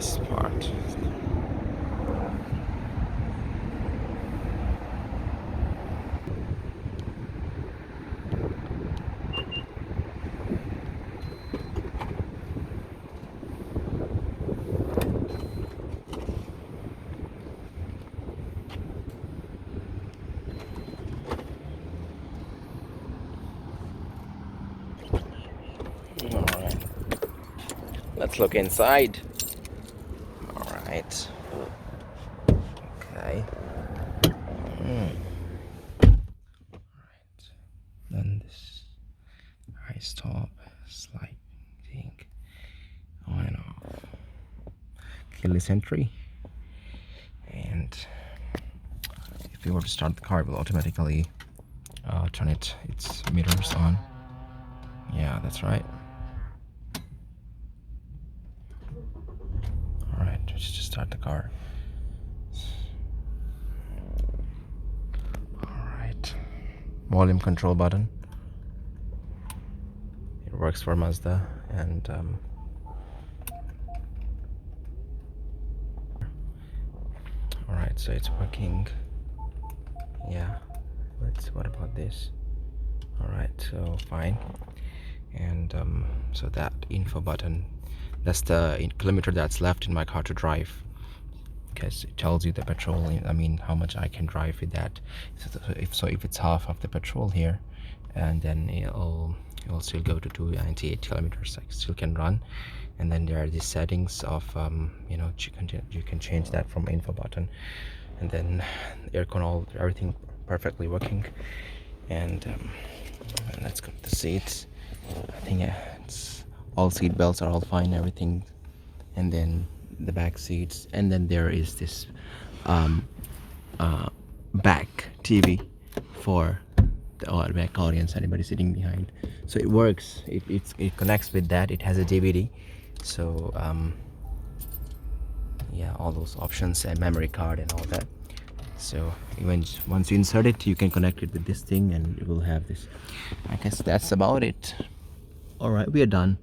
this part. Alright, let's look inside. Alright. Okay. Alright. Then this iStop slide thing on and off. Keyless entry. And if we were to start the car, it will automatically turn its meters on. Yeah, that's right. Alright, let's just start the car. Alright. Volume control button. It works for Mazda, and alright, so it's working. Yeah. What about this? Alright, so fine. And so that info button, that's the kilometer that's left in my car to drive, because it tells you the petrol, I mean how much I can drive with that. So if it's half of the petrol here, and then it'll still go to 298 kilometers, I still can run. And then there are these settings of you know, you can change that from info button. And then aircon, everything perfectly working. And let's go to the seats. I think it's all seat belts are all fine, everything. And then the back seats, and then there is this back TV for the back audience, anybody sitting behind. So it works, it connects with that. It has a DVD, so yeah, all those options, and memory card and all that. So even once you insert it, you can connect it with this thing, and it will have this. I guess that's about it. All right, we are done.